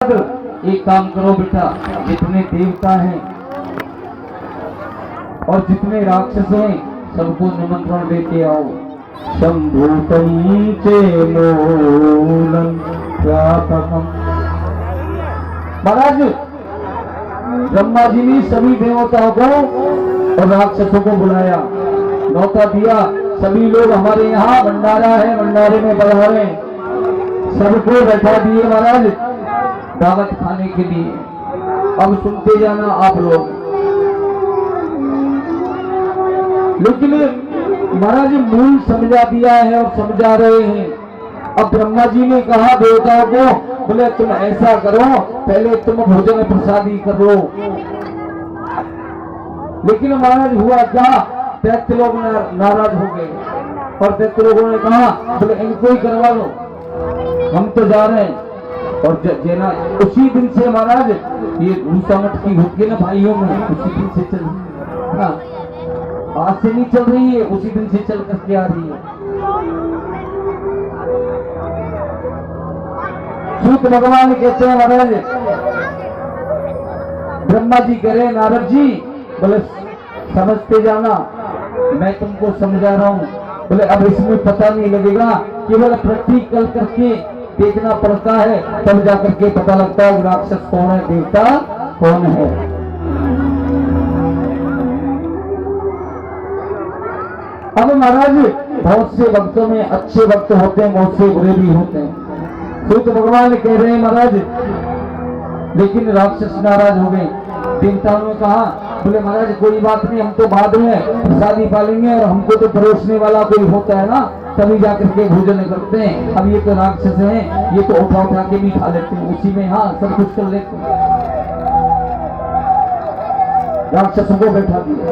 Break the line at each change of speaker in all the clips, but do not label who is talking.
एक काम करो बेटा, जितने देवता हैं और जितने राक्षस हैं सबको निमंत्रण देके आओ। शंभूतम चेलोलम व्यापकम। महाराज ब्रह्मा जी ने सभी देवताओं को और राक्षसों को बुलाया, न्योता दिया, सभी लोग हमारे यहाँ भंडारा है, भंडारे में पधारे। सबको बैठा दिए महाराज दावत खाने के लिए। अब सुनते जाना आप लोग। लेकिन महाराज मूल समझा दिया है और समझा रहे हैं। अब ब्रह्मा जी ने कहा देवताओं को, बोले तुम ऐसा करो, पहले तुम भोजन प्रसादी कर लो। लेकिन महाराज हुआ क्या, दैत्य लोग नाराज हो गए और दैत्य लोगों ने कहा बोले इनको ही करवा लो, हम तो जा रहे हैं। और जेना उसी दिन से महाराज ये भूसा मटकी होती है ना भाइयों में, उसी दिन से चल, हाँ आज से नहीं चल रही है, उसी दिन से चल करके आ रही है। सूत भगवान कहते हैं महाराज, ब्रह्मा जी कह रहे नारद जी, बोले समझते जाना, मैं तुमको समझा रहा हूँ। बोले अब इसमें पता नहीं लगेगा, केवल प्रैक्टिकल करके देखना पड़ता है, तब जाकर के पता लगता है राक्षस कौन है, देवता कौन है। अब महाराज बहुत से भक्तों में अच्छे भक्त होते हैं, बहुत से बुरे भी होते हैं। सूत भगवान कह रहे हैं महाराज, लेकिन राक्षस नाराज हो गए। देवताओं ने कहा, बोले महाराज कोई बात नहीं, हम तो बाद में प्रसादी पालेंगे और हमको तो परोसने वाला कोई होता है ना, तभी जाकर के भोजन करते हैं। अब ये तो राक्षस हैं, ये तो उठा उठा के भी खा लेते हैं, उसी में हाँ सब कुछ कर लेते हैं। राक्षसों को बैठा दिया।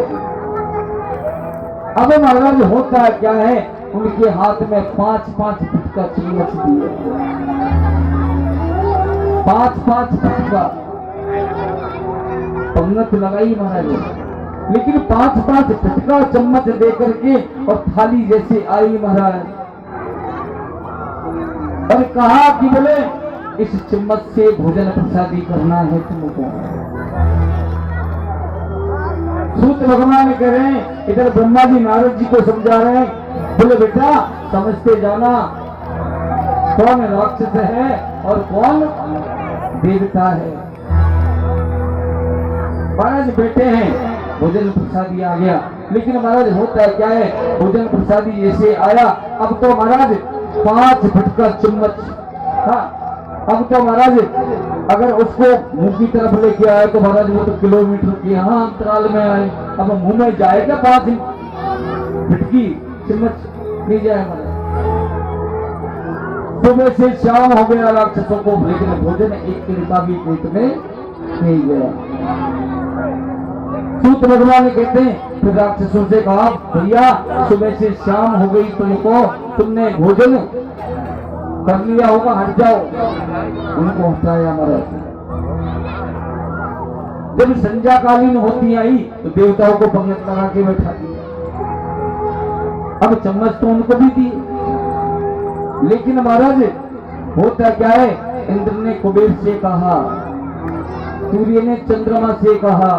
अब महाराज होता क्या है, उनके हाथ में 5-5 फुट का चम्मच दिए, 5-5 फुट का पंगत लगाई महाराज। लेकिन 5-5 फुट का चम्मच देकर के और थाली जैसे आई महाराज, और कहा कि बोले इस चम्मच से भोजन प्रसादी करना है तुमको। सूत भगवान कह रहे हैं, इधर ब्रह्मा जी नारद जी को समझा रहे हैं, बोले बेटा समझते जाना कौन राक्षस है और कौन देवता है। महाराज बेटे हैं, भोजन प्रसादी आ गया। लेकिन महाराज होता है क्या है, भोजन प्रसादी जैसे आया, अब तो महाराज 5 फुट का चम्मच, हाँ अब तो महाराज अगर उसको मुंह की तरफ लेके आए तो महाराज वो तो किलोमीटर के यहाँ अंतराल में आए। अब मुंह में जाएगा 5 फुट की चम्मच नहीं जाए महाराज। सुबह से शाम हो गया राक्षसों को, लेकिन भोजन एक तिनका भी पेट में नहीं गया। सूत भगवान कहते हैं, फिर राक्षसों से कहा भैया सुबह से शाम हो गई तुमको, तुमने भोजन कर लिया होगा, हट जाओ। उनको हटाया महाराज। जब संध्या कालीन होती आई तो देवताओं को पंगत लगा के बैठा दिया। अब चम्मच तो उनको भी दी, लेकिन महाराज होता क्या है, इंद्र ने कुबेर से कहा, सूर्य ने चंद्रमा से कहा,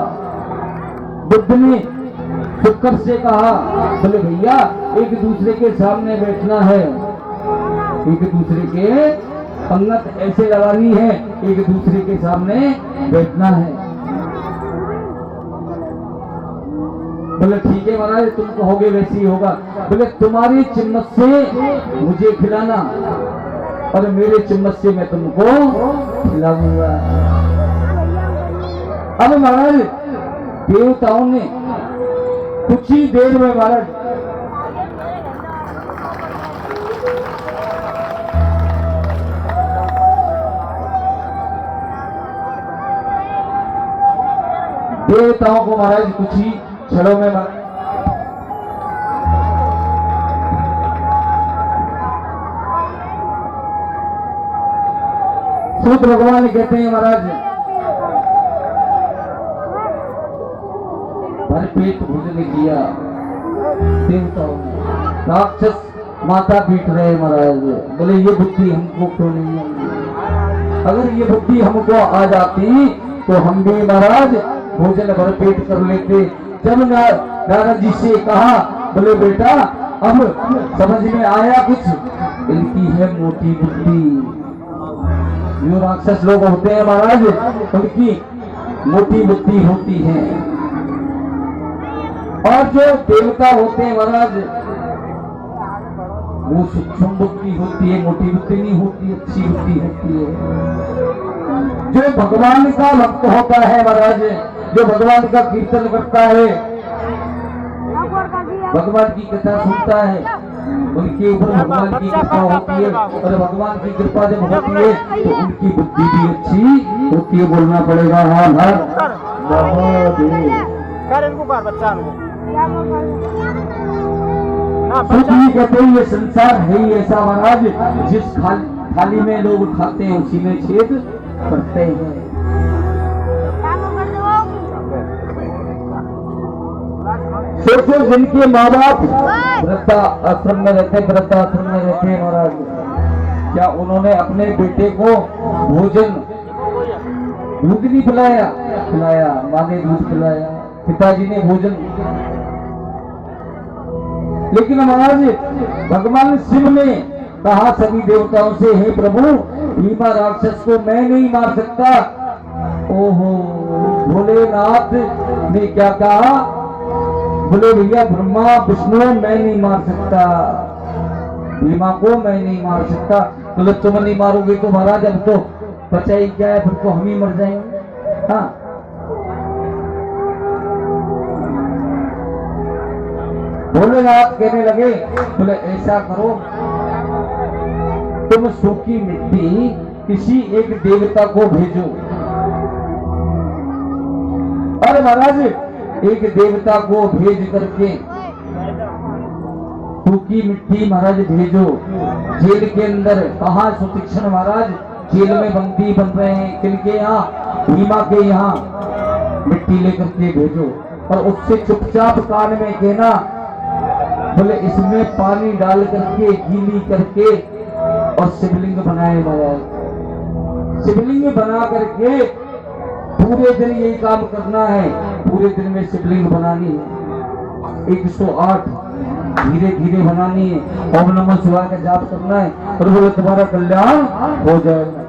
बुद्ध ने शुक्र से कहा, बोले भैया एक दूसरे के सामने बैठना है, एक दूसरे के पंगत ऐसे लगानी है, एक दूसरे के सामने बैठना है। बोले ठीक है महाराज तुम कहोगे वैसे ही होगा। बोले तुम्हारी चम्मच से मुझे खिलाना और मेरे चम्मच से मैं तुमको खिलाऊंगा। अब महाराज देवताओं ने कुछ ही देर में महाराज देवताओं को महाराज कुछ ही क्षणों में सूत भगवान कहते हैं महाराज भरपेट भोजन किया देवताओं ने। राक्षस माथा पीट रहे महाराज, बोले ये बुद्धि हमको क्यों नहीं है। अगर ये बुद्धि हमको आ जाती तो हम भी महाराज भोजन भर पेट कर लेते। जब नारद जी से कहा, बोले बेटा अब समझ में आया कुछ, इनकी है मोटी बुद्धि। जो राक्षस लोग होते हैं महाराज, उनकी मोटी बुद्धि होती है, और जो देवता होते हैं महाराज, वो सूक्ष्म बुद्धि होती है, मोटी बुद्धि नहीं होती, अच्छी बुद्धि होती है। जो भगवान का भक्त होता है महाराज, जो भगवान का कीर्तन करता है, भगवान की कथा सुनता है, उनके ऊपर भगवान की कृपा होती है, और भगवान की कृपा जब होती है तो उनकी बुद्धि भी अच्छी होती है। बोलना पड़ेगा हाँ हर कहते हैं ये संसार है ही ऐसा महाराज, जिस थाली में लोग खाते हैं उसी में छेद करते हैं। सोचो जिनके माँ बाप वृद्धाश्रम में रहते हैं महाराज, क्या उन्होंने अपने बेटे को भोजन दूध नहीं पिलाया? माँ ने दूध पिलाया, पिताजी ने भोजन। लेकिन महाराज भगवान शिव ने कहा सभी देवताओं से, हे प्रभु भीमा राक्षस को मैं नहीं मार सकता। ओहो, भोलेनाथ ने क्या कहा? बोले भैया ब्रह्मा विष्णु मैं नहीं मार सकता, भीमा को मैं नहीं मार सकता। बोले तुम नहीं मारोगे तो महाराज अब तो बचा ही क्या है, फिर तो हम ही मर जाएंगे। हाँ, भोलेनाथ कहने लगे, बोले ऐसा करो, तुम सूखी मिट्टी किसी एक देवता को भेजो। अरे महाराज एक देवता को भेज करके सूखी मिट्टी महाराज भेजो जेल के अंदर। कहा सुतीक्ष्ण महाराज जेल में बंदी बन रहे हैं, किनके यहाँ? भीमा के यहाँ। मिट्टी लेकर के भेजो और उससे चुपचाप कान में कहना, बोले इसमें पानी डाल करके गीली करके और शिवलिंग बनाए महाराज। शिवलिंग बना करके पूरे दिन यही काम करना है, पूरे दिन में शिवलिंग बनानी है 108 धीरे धीरे बनानी है। ओम नमः शिवाय का जाप करना है और बोले तुम्हारा कल्याण हो जाएगा।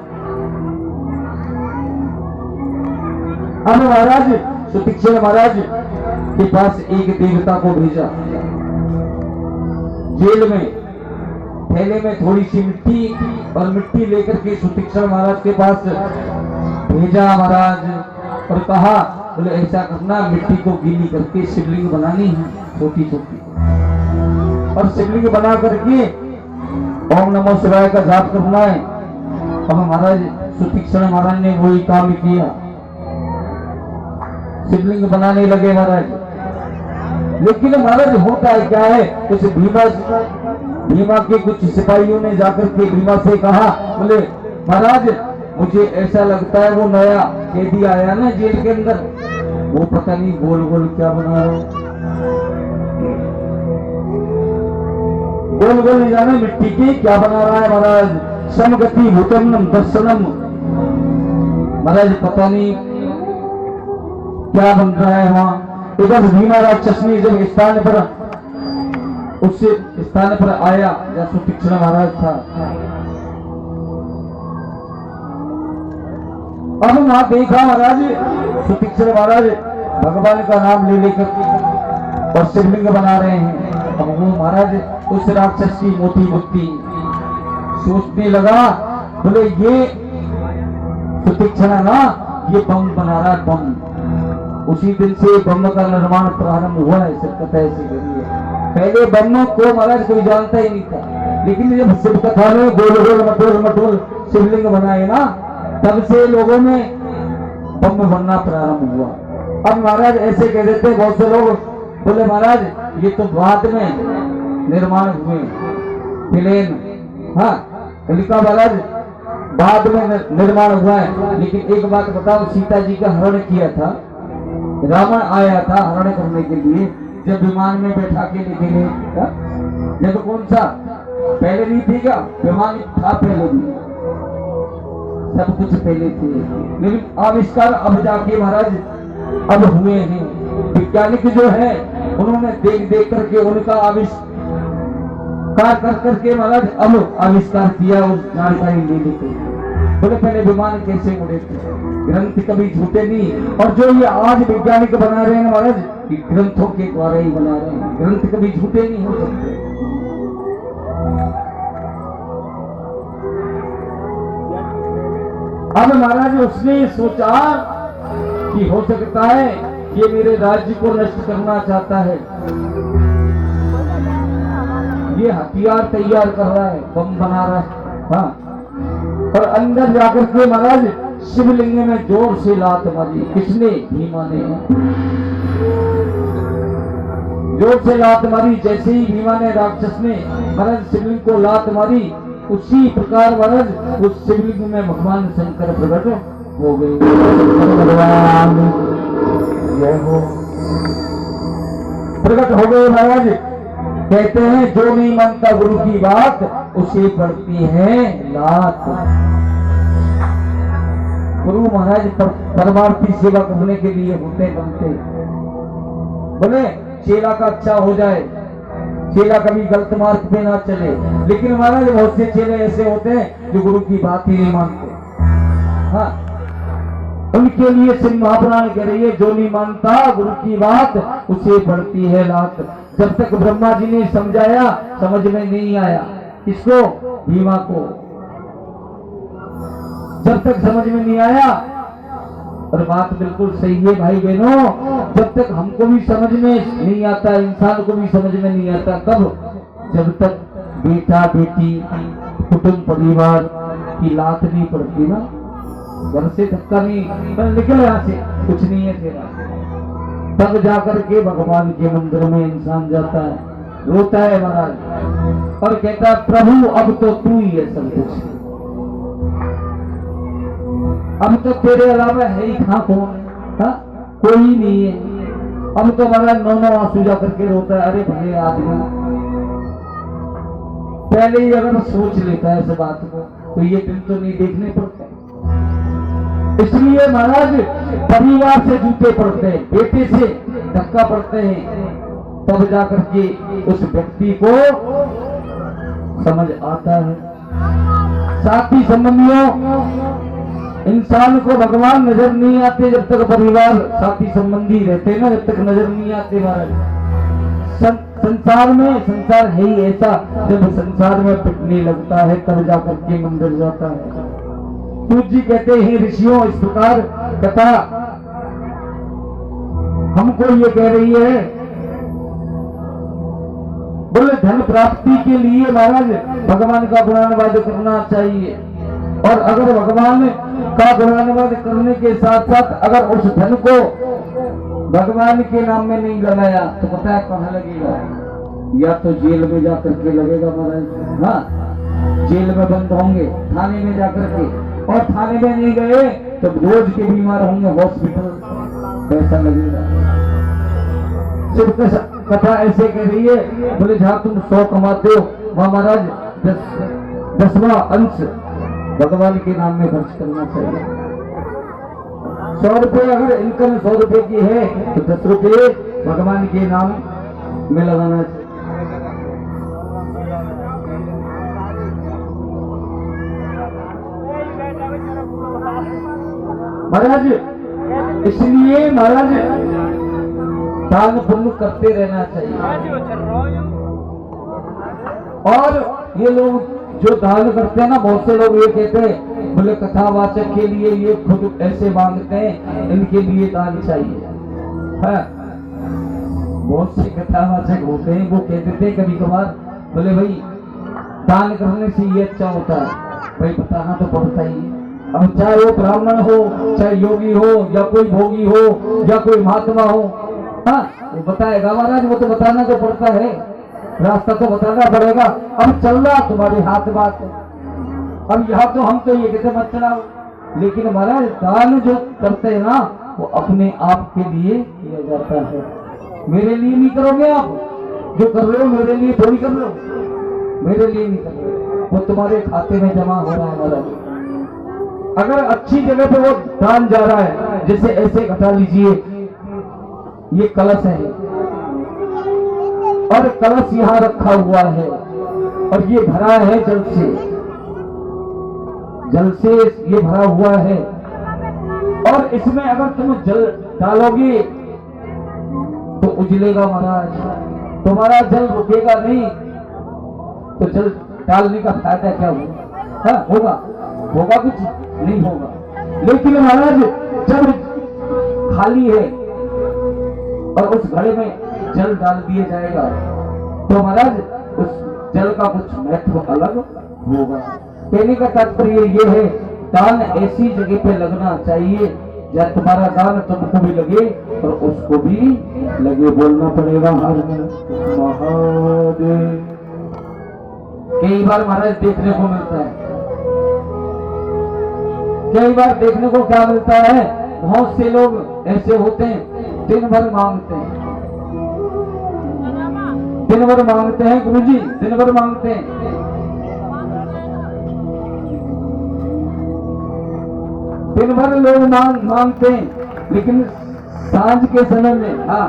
अब महाराज सुतीक्ष्ण महाराज के पास एक देवता को भेजा, जेल में थैले में थोड़ी सी मिट्टी और मिट्टी लेकर के सुतीक्ष्ण महाराज के पास भेजा महाराज और कहा, बोले ऐसा करना मिट्टी को गीली करके शिवलिंग बनानी है छोटी छोटी, और शिवलिंग बना करके ओम नमो शिवाय का जाप करना है। अब महाराज सुतीक्ष्ण महाराज ने वही काम किया, शिवलिंग बनाने लगे महाराज। लेकिन महाराज होता है क्या है, कुछ भीमा के कुछ सिपाहियों ने जाकर के भीमा से कहा, बोले महाराज मुझे ऐसा लगता है वो नया कैदी आया ना जेल के अंदर, वो पता नहीं गोल गोल क्या बना रहा है, गोल गोल नहीं जाने मिट्टी की क्या बना रहा है महाराज। समगति भूतम दर्शनम, महाराज पता नहीं क्या बन रहा है वहां। इधर भीमा राक्षस ने जब स्थान पर उस स्थान पर आया जहाँ सुतीक्ष्ण महाराज था, अब वहां देखा महाराज सुतीक्ष्ण महाराज भगवान का नाम ले लेकर और शिवलिंग बना रहे हैं। अब वो महाराज उस राक्षस की मोटी बुद्धि सोचने लगा, बोले ये सुतीक्ष्ण ना ये बम बना रहा है, बम। उसी दिन से बम का निर्माण प्रारंभ हुआ है। कथा ऐसी करी है, पहले बम को महाराज कोई जानता ही नहीं था, लेकिन जब शिव कथा में गोल गोल मटोल मटोल शिवलिंग बनाए ना, तब से लोगों में बम बनना प्रारंभ हुआ। अब महाराज ऐसे कह देते बहुत से लोग, बोले महाराज ये तो बाद में निर्माण हुए प्लेन, हाँ लिखा महाराज बाद में निर्माण हुआ है। लेकिन एक बात बताओ, सीता जी का हरण किया था, रावण आया था हरण करने के लिए, जब विमान में बैठा के लेके गए, जब कौन सा पहले नहीं थी क्या, विमान था पहले भी, सब कुछ पहले थे, लेकिन आविष्कार अब जाके महाराज अब हुए हैं। वैज्ञानिक जो है उन्होंने देख देख करके उनका आविष्कार कर करके महाराज अब आविष्कार किया, उस जानकारी ले लेते। बोले पहले विमान कैसे उड़े थे, ग्रंथ कभी झूठे नहीं। और जो ये आज वैज्ञानिक बना रहे हैं महाराज, ये ग्रंथों के द्वारा ही बना रहे हैं, ग्रंथ कभी झूठे नहीं हो सकते। अब महाराज उसने सोचा कि हो सकता है ये मेरे राज्य को नष्ट करना चाहता है, ये हथियार तैयार कर रहा है, बम बना रहा है। हाँ, और अंदर जाकर के महाराज शिवलिंग में जोर से लात मारी। किसने? भीमा ने जोर से लात मारी। जैसे ही भीमा ने, राक्षस ने महाराज शिवलिंग को लात मारी, उसी प्रकार महाराज उस शिवलिंग में भगवान शंकर प्रकट हो गए। भगवान प्रकट हो गए महाराज। कहते हैं जो नहीं मानता गुरु की बात उसे पड़ती है लात। गुरु महाराज परमार्थी सेवा करने के लिए होते बनते। बोले चेला का अच्छा हो जाए, चेला कभी गलत मार्ग पे ना चले, लेकिन महाराज बहुत से चेले ऐसे होते हैं जो गुरु की बात ही नहीं मानते। हाँ, उनके लिए सिंह महापुराण कह रही है जो नहीं मानता गुरु की बात उसे पड़ती है लात। जब तक ब्रह्मा जी ने समझाया समझ में नहीं आया। किसको? भीमा को। जब तक समझ में नहीं आया, और बात बिल्कुल सही है भाई बहनों, जब तक हमको भी समझ में नहीं आता, इंसान को भी समझ में नहीं आता। कब? जब तक बेटा बेटी कुटुंब परिवार की लात नहीं पड़ती ना, घर से धक्का नहीं निकल, यहाँ से कुछ नहीं है तेरा, तब जाकर के भगवान के मंदिर में इंसान जाता है, रोता है महाराज और कहता है प्रभु अब तो तू ही है सब कुछ, अब तो तेरे अलावा है ही कहाँ कौन? कोई नहीं है। अब तो महाराज नौ आंसू जा करके रोता है। अरे भले आदमी पहले ही अगर सोच लेता है इस बात को तो ये दिन तो नहीं देखने पड़ते। इसलिए महाराज परिवार से जूते पड़ते हैं, बेटे से धक्का पड़ते हैं, तब जाकर के उस व्यक्ति को समझ आता है। साथी संबंधियों, इंसान को भगवान नजर नहीं आते जब तक परिवार साथी संबंधी रहते ना, जब तक नजर नहीं आते महाराज। संसार में, संसार है ही ऐसा, जब संसार में पिटने लगता है तब जाकर के मंदिर जाता है। सूत जी कहते हैं ऋषियों इस प्रकार कथा हमको ये कह रही है, बोले धन प्राप्ति के लिए महाराज भगवान का गुणानुवाद करना चाहिए, और अगर भगवान का गुणानुवाद करने के साथ साथ अगर उस धन को भगवान के नाम में नहीं लगाया तो पता है कहाँ लगेगा? या तो जेल में जाकर के लगेगा महाराज। हाँ, जेल में बंद होंगे, थाने में जाकर के, और थाने में नहीं गए तो रोज के बीमार होंगे, हॉस्पिटल पैसा लगेगा। सिर्फ कथा ऐसे कह रही है, बोले जहाँ तुम 100 कमाते हो वहां महाराज 10वां अंश भगवान के नाम में खर्च करना चाहिए। 100 रुपये अगर इनकम 100 रुपये की है तो 10 रुपये भगवान के नाम में लगाना चाहिए। महाराज इसलिए महाराज दान पुण्य करते रहना चाहिए। और ये लोग जो दान करते हैं ना, बहुत से लोग ये कहते हैं बोले कथावाचक के लिए ये खुद ऐसे मांगते हैं, इनके लिए दान चाहिए। है बहुत से कथावाचक होते हैं, वो कहते थे कभी कभार बोले भाई दान करने से ये अच्छा होता है, भाई बताना तो पड़ता ही है। अब चाहे वो ब्राह्मण हो, चाहे योगी हो, या कोई भोगी हो, या कोई महात्मा हो, हाँ वो बताएगा महाराज, वो तो बताना तो पड़ता है, रास्ता तो बताना पड़ेगा। अब चलना तुम्हारे हाथ बात है। अब यहाँ तो हम तो ये कहते मत चलाओ, लेकिन महाराज दान जो करते हैं ना वो अपने आप के लिए किया जाता है। मेरे लिए नहीं करोगे आप, जो कर रहे हो मेरे लिए थोड़ी कर रहे हो, मेरे लिए नहीं कर रहे हो, वो तुम्हारे खाते में जमा हो रहा है महाराज। अगर अच्छी जगह पे वो दान जा रहा है, जैसे ऐसे घटा लीजिए, ये कलश है और कलश यहां रखा हुआ है और ये भरा है जल से ये भरा हुआ है, और इसमें अगर तुम जल डालोगे तो उजलेगा महाराज, तुम्हारा जल रुकेगा नहीं, तो जल डालने का फायदा क्या होगा? हाँ, होगा कुछ नहीं होगा। लेकिन महाराज जब खाली है और उस घड़े में जल डाल दिया जाएगा तो महाराज उस जल का कुछ महत्व अलग होगा। कहने का तात्पर्य ये है, दान ऐसी जगह पे लगना चाहिए जहाँ तुम्हारा दान तुमको भी लगे और उसको भी लगे। बोलना पड़ेगा हर महादेव। कई बार महाराज देखने को मिलता है, कई बार देखने को क्या मिलता है, बहुत से लोग ऐसे होते हैं दिन भर मांगते हैं, दिन भर मांगते हैं गुरुजी, दिन भर मांगते हैं, दिन भर लोग मांगते हैं, लेकिन सांझ के समय में, हाँ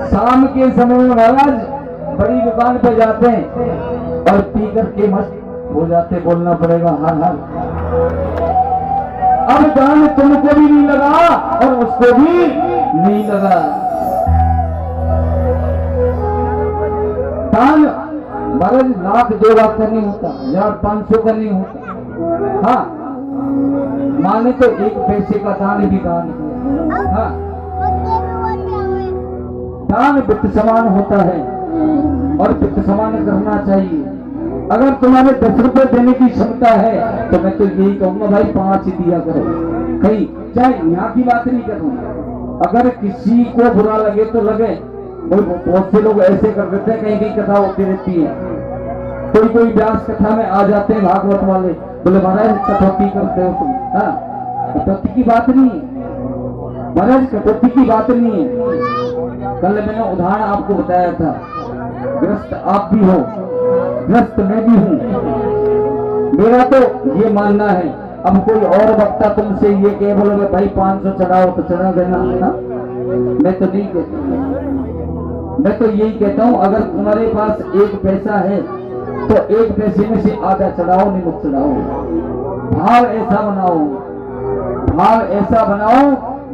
शाम के समय में महाराज बड़ी दुकान पे जाते हैं और पी करके मस्त हो जाते। बोलना पड़ेगा हर हर। अब दान तुमको भी नहीं लगा और उसको भी नहीं लगा। दान महाराज 1,00,000 2,00,000 का नहीं होता, 1,500 का नहीं होता। हाँ, माने तो 1 पैसे का दान भी दान है। हाँ, दान वित्त समान होता है और वित्त समान करना चाहिए। अगर तुम्हारे 10 रुपए देने की क्षमता है तो मैं तो यही कहूंगा भाई 5 ही दिया करो। कहीं चाहे यहाँ की बात नहीं करूंगा, अगर किसी को बुरा लगे तो लगे। बहुत से लोग ऐसे कर देते हैं, कहीं कहीं कथा होती रहती है, कोई व्यास कथा में आ जाते हैं भागवत वाले, बोले महाराज कटौती करते हो तुम। हाँ, कटौती की बात नहीं है महाराज, कटौती की बात नहीं है। कल मैंने उदाहरण आपको बताया था, ग्रस्त आप भी हो, ग्रस्त मैं भी हूं। मेरा तो ये मानना है, अब कोई और वक्ता तुमसे ये कहे बोलोगे भाई 500 चढ़ाओ तो चढ़ा देना ना, मैं तो नहीं कहता। मैं तो यही कहता हूं, अगर तुम्हारे पास 1 पैसा है तो 1 पैसे में से आधा चढ़ाओ, नहीं मत चढ़ाओ। भाव ऐसा बनाओ, भाव ऐसा बनाओ,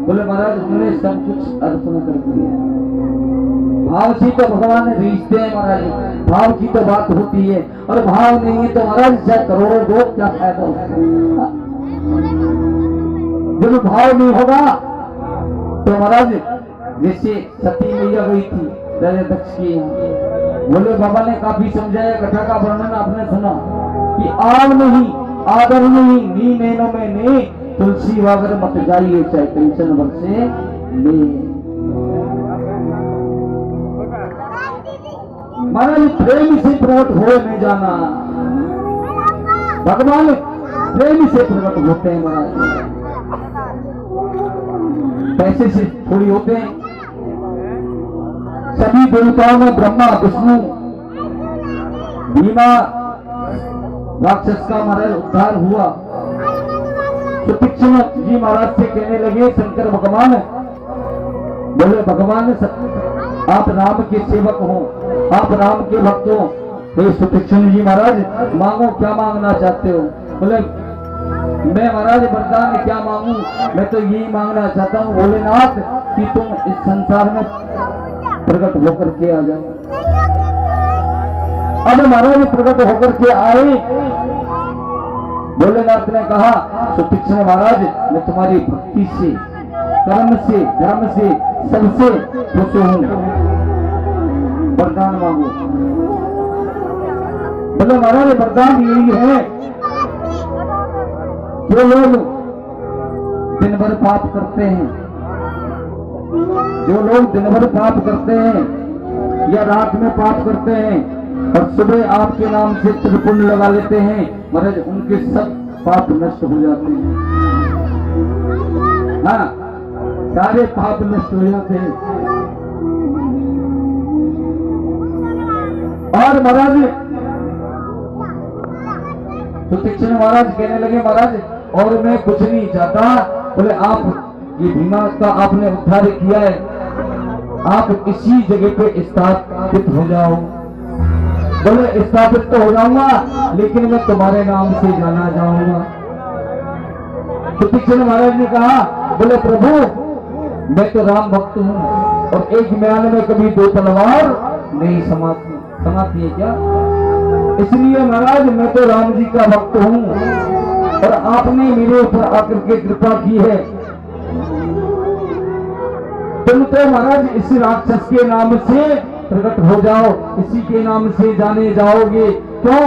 बोले महाराज हमने सब कुछ अर्पण कर दिया। भाव से तो भगवान रिश्ते हैं महाराज, भाव की तो बात होती है, और भाव नहीं है तो महाराज चाहे करोड़ों दो क्या फायदा होगा। जब भाव नहीं होगा तो महाराज जैसे सती मैया गई थी राजा दक्ष की, बोले बाबा ने काफी समझाया, कथा का वर्णन आपने सुना कि आव नहीं आदर नहीं नी नैनो में ने तुलसी वागर मत जाइए चाहे कंचन बरसे ले। महाराज प्रेम से प्रकट हो नहीं जाना, भगवान प्रेम से प्रकट होते हैं महाराज, पैसे से थोड़ी होते हैं। सभी देवताओं में ब्रह्मा विष्णु भीमा राक्षस का महाराज उद्धार हुआ। तो तीक्ष्ण जी महाराज से कहने लगे शंकर भगवान, बोले भगवान आप राम के सेवक हो, आप राम के भक्त हो, तो सुतीक्ष्ण जी महाराज मांगो क्या मांगना चाहते हो। बोले मैं महाराज वरदान क्या मांगू, मैं तो यही मांगना चाहता हूँ भोलेनाथ कि तुम इस संसार में प्रकट होकर के आ जाओ। अब महाराज प्रकट होकर के आए, भोलेनाथ ने कहा सुतीक्ष्ण महाराज मैं तुम्हारी भक्ति से, कर्म से, धर्म से, सबसे खुश हूं, वरदान मांगो। बोले महाराज वरदान यही है, जो लोग दिन भर पाप करते हैं, जो लोग दिन भर पाप करते हैं या रात में पाप करते हैं और सुबह आपके नाम से त्रिपुण्य लगा लेते हैं, महाराज उनके सब पाप नष्ट हो जाते हैं। हाँ, सारे पाप नष्ट हो जाते हैं। और महाराज तो तीक्ष्ण महाराज कहने लगे, महाराज और मैं कुछ नहीं चाहता। बोले आप ये भीमा का आपने उद्धार किया है, आप इसी जगह पे स्थापित हो जाओ। बोले स्थापित तो हो जाऊंगा, लेकिन मैं तुम्हारे नाम से जाना जाऊंगा। तो तीक्ष्ण महाराज ने कहा, बोले प्रभु मैं तो राम भक्त हूं और एक म्यान में कभी दो तलवार नहीं समाती। समाती है क्या? इसलिए महाराज मैं तो राम जी का भक्त हूं और आपने मेरे ऊपर आकर के कृपा की है। तुम तो महाराज इस राक्षस के नाम से प्रकट हो जाओ, इसी के नाम से जाने जाओगे। क्यों?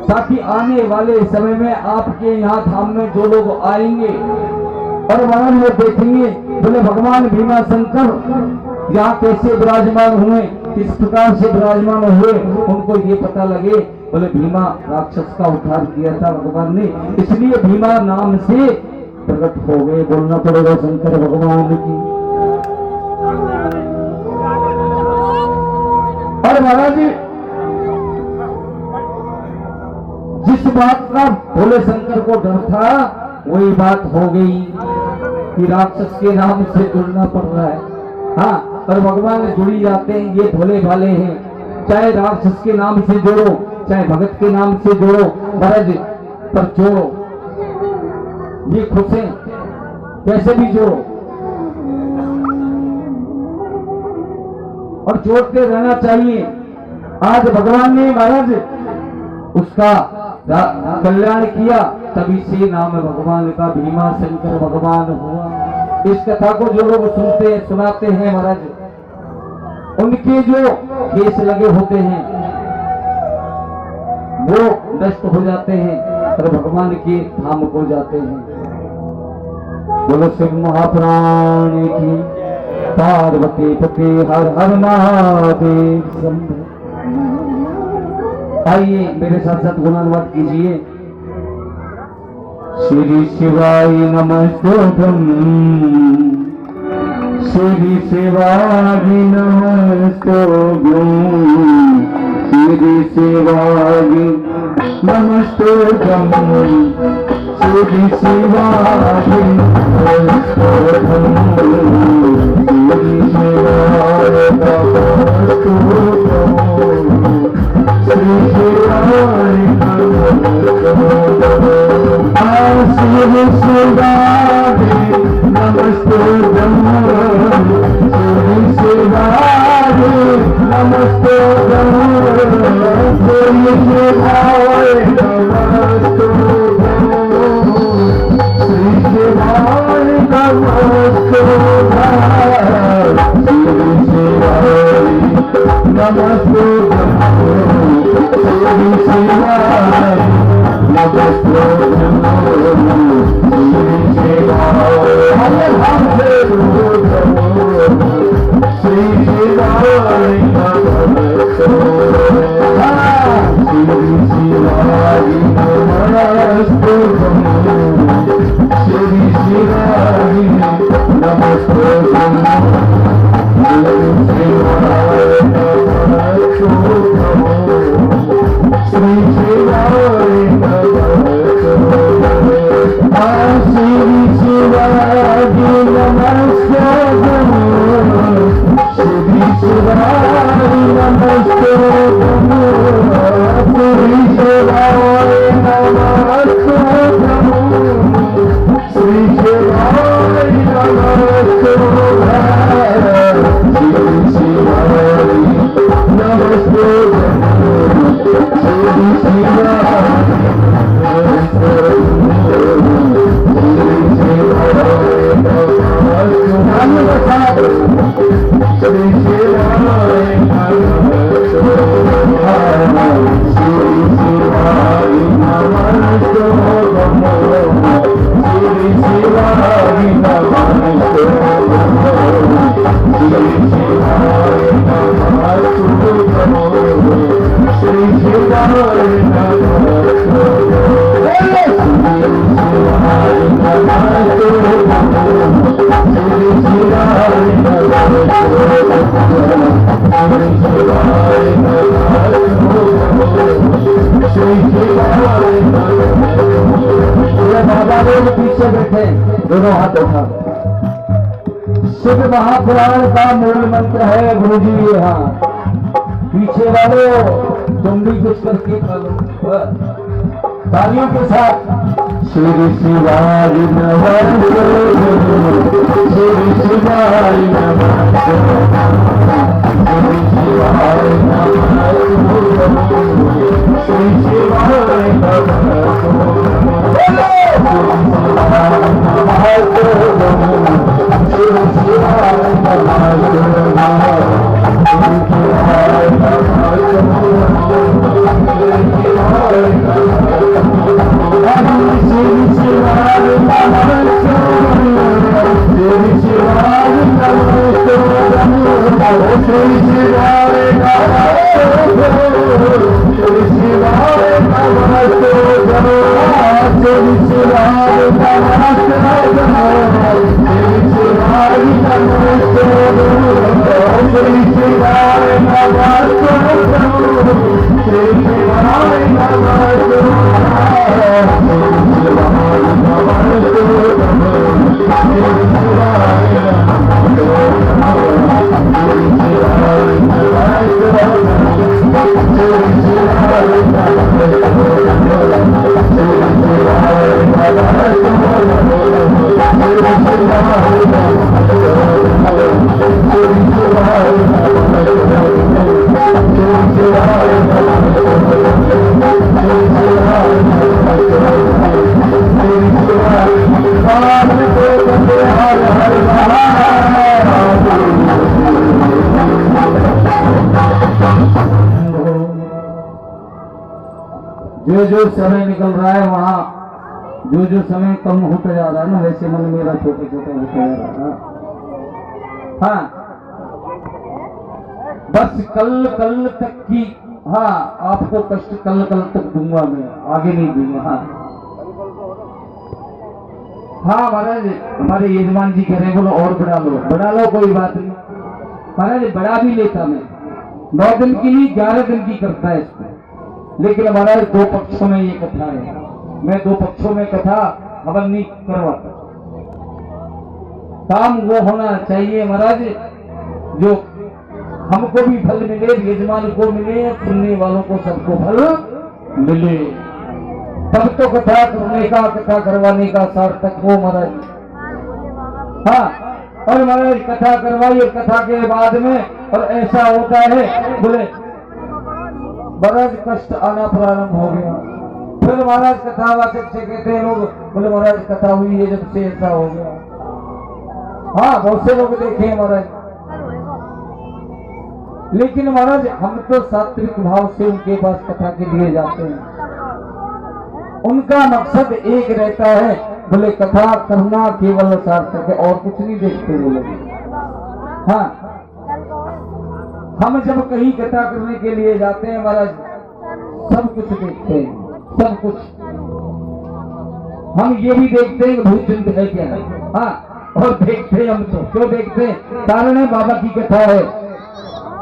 ताकि आने वाले समय में आपके यहाँ धाम में जो लोग आएंगे और महाराज वो देखेंगे, बोले भगवान भीमा शंकर यहाँ कैसे विराजमान हुए, किस प्रकार से विराजमान हुए, उनको ये पता लगे। बोले भीमा राक्षस का उद्धार किया था भगवान ने, इसलिए भीमा नाम से प्रकट हो गए। बोलना पड़ेगा शंकर भगवान की। और महाराज जिस बात का भोले शंकर को डर था वही बात हो गई कि राक्षस के नाम से जुड़ना पड़ रहा है। हाँ, पर भगवान जुड़ी जाते हैं, ये भोले भाले हैं। चाहे राक्षस के नाम से जोड़ो, चाहे भगत के नाम से जोड़ो, महाराज पर जोड़ो, ये खुश हैं, कैसे भी जोड़ो और जोड़ते रहना चाहिए। आज भगवान ने महाराज उसका कल्याण किया, तभी से नाम भगवान का भीमा शंकर भगवान हुआ। इस कथा को जो लोग सुनते हैं, सुनाते हैं महाराज, उनके जो केस लगे होते हैं वो नष्ट हो जाते हैं और भगवान के धाम को जाते हैं। बोलो शिव महाप्राण की, पार्वती पति हर हर महादेव। आइए मेरे साथ साथ गुणानुवाद कीजिए। श्री शिवाय नमस्तोत्रम, श्री शिवाय नमस्तोत्रम, श्री शिवाय नमस्तोत्रम, श्री शिवाय नमस्तोत्रम, श्री शिवाय नमस्तोत्रम, श्री शिवाय नमस्तोत्रम, श्री शिवाय नमस्तोत्रम, श्री शिवाय नमस्तोत्रम, श्री शिवाय नमस्तोत्रम, श्री शिवाय नमस्तोत्रम, श्री शिवाय नमस्तोत्रम, श्री शिवाय नमस्तोत्रम, श्री शिवाय श्री शिवाय नमस्तोत्रम, श्री शिवाय नमस्तोत्रम, श्री शिवाय नमस्तोत्रम, श्री शिवाय नमस्तोत्रम, श्री शिवाय नमस्तोत्रम, श्री शिवाय नमस्तोत्रम, श्री शिवाय नमस्तोत्रम, श्री शिवाय नमस्तोत्रम, श्री शिवाय नमस्तोत्रम, श्री शिवाय नमस्तोत्रम, श्री शिवाय बाबा लोग पीछे बैठे, दोनों हाथ उठा। शिव महापुराण का मूल मंत्र है गुरुजी ये हाथ। पीछे वालों तुम भी कुछ करके करो, तालियों के साथ। श्री शिवाय नमः, श्री शिवाय नमः, श्री शिवाय नमः, श्री शिवाय जो समय निकल रहा है वहाँ जो समय कम होता जा रहा है ना, वैसे मन मेरा छोटा छोटा होता जा रहा है। हाँ, बस कल तक की, हाँ आपको कष्ट कल तक दूंगा मैं, आगे नहीं दूंगा। हाँ हाँ महाराज, हमारे यजमान जी कह रहे बोलो और बढ़ा लो कोई बात नहीं। महाराज बढ़ा भी लेता मैं, 9 दिन की नहीं 11 दिन की करता है इसको, लेकिन हमारा 2 पक्षों में ये कथा है। मैं 2 पक्षों में कथा हवन नहीं करवाता। काम वो होना चाहिए महाराज जो हमको भी फल मिले, यजमान को मिले, सुनने वालों को सबको फल मिले। तब तो कथा करने का, कथा करवाने का सार्थक हो महाराज। हाँ, और महाराज कथा करवाइए, कथा के बाद में और ऐसा होता है बोले महाराज कष्ट आना प्रारंभ हो गया। फिर महाराज कथावाचक से कहते हैं लोग, बोले महाराज कथा हुई है जब से ऐसा हो गया। हाँ बहुत से लोग देखे महाराज, लेकिन महाराज हम तो सात्विक भाव से उनके पास कथा के लिए जाते हैं। उनका मकसद एक रहता है, बोले कथा करना केवल सार्थक है, और कुछ नहीं देखते वो लोग। हाँ, हम जब कहीं कथा करने के लिए जाते हैं महाराज, सब कुछ देखते हैं, सब कुछ। हम ये भी देखते हैं कि भूत चिंत है क्या है। हाँ, और देखते हैं हम तो क्यों देखते हैं, कारण है बाबा की कथा है,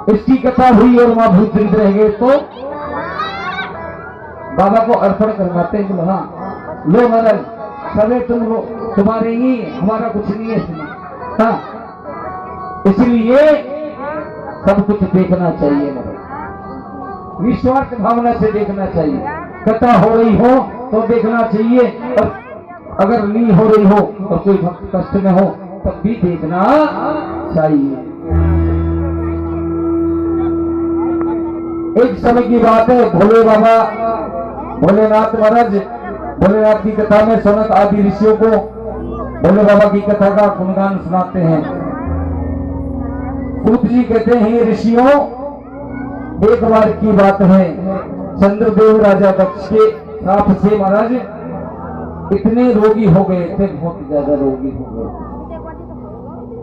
इसकी कथा हुई और वहां भूत चिंत रह गए तो बाबा को अर्पण करवाते हैं। हाँ लो महाराज सवे तुम लो, तुम्हारे ही, हमारा कुछ नहीं है इसमें। हाँ, इसलिए सब कुछ देखना चाहिए महाराज, निस्वार्थ भावना से देखना चाहिए। कथा हो रही हो तो देखना चाहिए, और अगर नहीं हो रही हो और कोई भक्त कष्ट में हो तब भी देखना चाहिए। एक समय की बात है, भोले बाबा, भोलेनाथ महाराज भोलेनाथ की कथा में सनत आदि ऋषियों को भोले बाबा की कथा का गुणगान सुनाते हैं। सूत जी कहते हैं ऋषियों, एक बार की बात है, चंद्रदेव राजा दक्ष के साप से महाराज इतने रोगी हो गए थे, बहुत ज्यादा रोगी हो गए।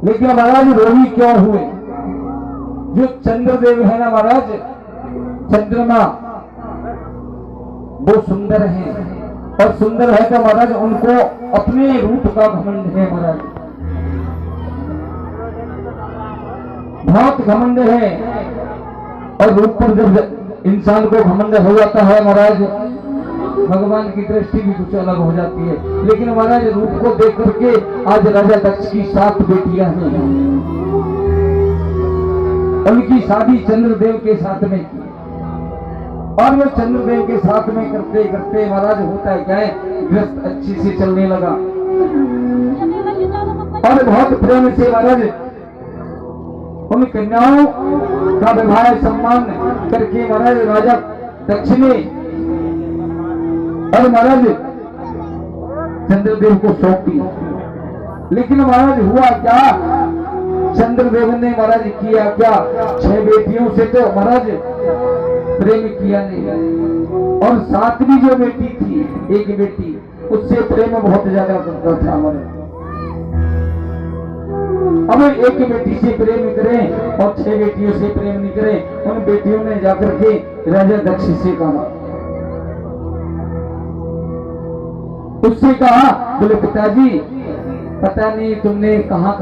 लेकिन महाराज रोगी क्यों हुए? जो चंद्रदेव है ना महाराज, चंद्रमा वो सुंदर है, और सुंदर है तो महाराज उनको अपने रूप का घमंड है महाराज। बहुत घमंड है, और रूप पर जब इंसान को घमंड हो जाता है महाराज, भगवान की दृष्टि भी कुछ अलग हो जाती है। लेकिन महाराज रूप को देख करके आज राजा दक्ष की 7 बेटियां हैं, उनकी शादी चंद्रदेव के साथ में की, और वो चंद्रदेव के साथ में करते करते महाराज होता है क्या है, गृहस्थ अच्छे से चलने लगा, और बहुत प्रेम से महाराज उन कन्याओं का विवाह सम्मान करके महाराज राजा दक्ष ने और महाराज चंद्रदेव को सौंप दिया। लेकिन महाराज हुआ क्या, चंद्रदेव ने महाराज किया क्या, 6 बेटियों से तो महाराज प्रेम किया नहीं, और 7वीं जो बेटी थी, एक बेटी, उससे प्रेम बहुत ज्यादा करता था महाराज। अब एक बेटी से प्रेम करें और 6 बेटियों से प्रेम नहीं करें। उन बेटियों ने जाकर के राजा दक्ष से कहा, उससे कहा, बोले पिताजी पता नहीं तुमने कहां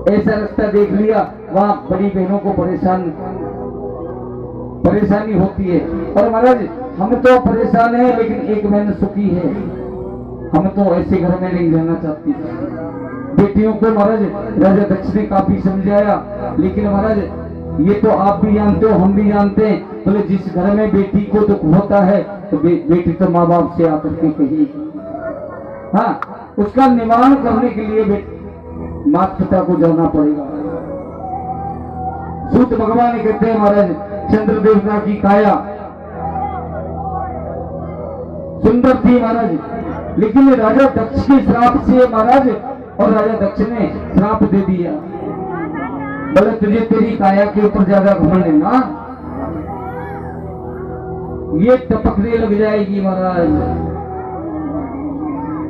ऐसा रास्ता देख लिया, वहां बड़ी बहनों को परेशानी होती है, और महाराज हम तो परेशान है लेकिन एक बहन सुखी है, हम तो ऐसे घर में नहीं रहना चाहती। बेटियों को महाराज राजा दक्ष ने काफी समझाया, लेकिन महाराज ये तो आप भी जानते हो, हम भी जानते हैं, बोले जिस घर में बेटी को दुख होता है तो बेटी तो माँ बाप से आकर के कही, हाँ उसका निवारण करने के लिए माता पिता को जाना पड़ेगा। सूत भगवान कहते हैं महाराज चंद्रदेवता की काया सुंदर थी महाराज, लेकिन राजा दक्ष के श्राप से महाराज, और राजा दक्ष ने श्राप दे दिया, बोले तुझे तेरी काया के ऊपर ज्यादा घमंड है ना, ये टपकने लग जाएगी महाराज,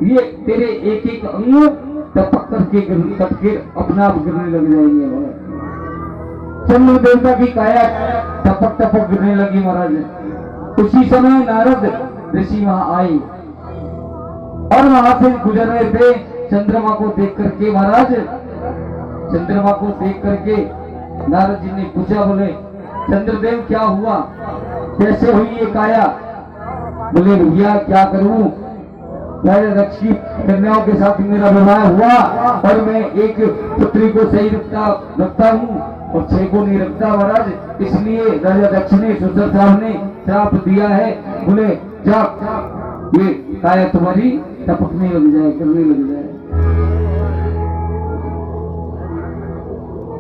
ये तेरे एक एक अंग टपक करके कट के अपना आप गिरने लग जाएंगे महाराज। चंद्र देवता की काया टपक टपक गिरने लगी महाराज। उसी समय नारद ऋषि वहां आए और वहां से गुजर रहे थे, चंद्रमा को देख करके महाराज, चंद्रमा को देख करके नारद जी ने पूछा, बोले चंद्रदेव क्या हुआ, कैसे हुई ये काया? बोले भैया क्या करूं, राजा दक्ष की कन्याओं के साथ मेरा विवाह हुआ और मैं एक पुत्री को सही रखता हूँ और 6 को नहीं रखता महाराज, इसलिए राजा दक्ष ने सुंदर साहब ने श्राप दिया है। बोले जा ये काया तुम्हारी टपकने लग जाए, करने लग जाए।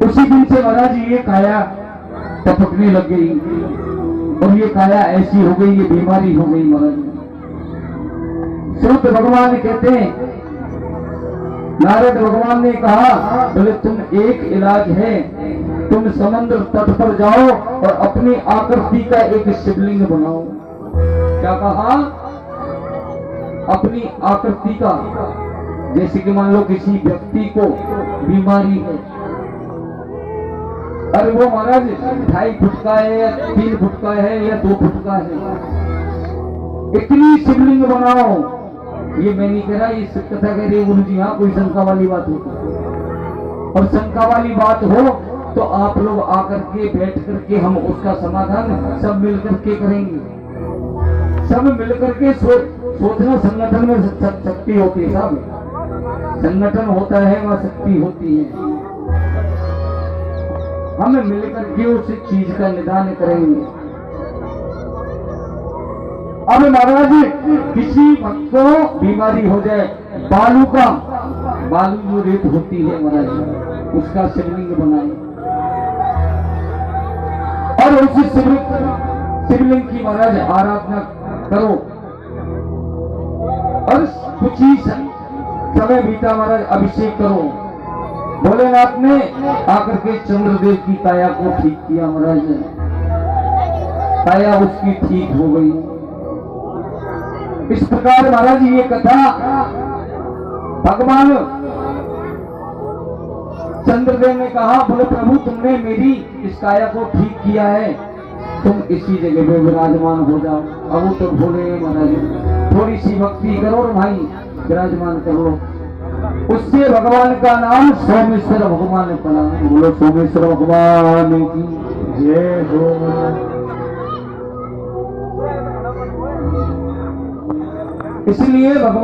उसी दिन से महाराज ये काया टपकने लग गई और ये काया ऐसी हो गई, ये बीमारी हो गई महाराज। सूत भगवान कहते हैं, नारद भगवान ने कहा, बोले तुम एक इलाज है, तुम समुद्र तट पर जाओ और अपनी आकृति का एक शिवलिंग बनाओ। क्या कहा? अपनी आकृति का, जैसे कि मान लो किसी व्यक्ति को बीमारी है, अरे वो महाराज 2.5 फुट का है या 3 फुट का है या 2 फुट का है, इतनी शिवलिंग बनाओ। ये मैं नहीं कह रहा, ये कथा कह रही गुरु जी, हाँ कोई शंका वाली बात हो और शंका वाली बात हो तो आप लोग आकर के बैठ करके हम उसका समाधान सब मिल करके करेंगे। सब मिल करके सोचना, संगठन में शक्ति होती है साहब, संगठन होता है वह शक्ति होती है। हम मिलकर के उस चीज का निदान करेंगे। अब महाराज किसी भक्त को बीमारी हो जाए, बालू जो रेत होती है महाराज, उसका शिवलिंग बनाए और उसी शिवलिंग की महाराज आराधना करो। और कुछ ही समय बीता महाराज, अभिषेक करो। भोलेनाथ ने आकर के चंद्रदेव की काया को ठीक किया महाराज, काया उसकी ठीक हो गई। इस प्रकार महाराज ये कथा भगवान चंद्रदेव ने कहा, बोले प्रभु तुमने मेरी इस काया को ठीक किया है, तुम इसी जगह पे विराजमान हो जाओ। अब तो भोले महाराज थोड़ी सी भक्ति करो भाई, विराजमान करो। उससे भगवान का नाम सोमेश्वर भगवान पड़ा। बोलो सोमेश्वर भगवान की जय हो। इसलिए भगवान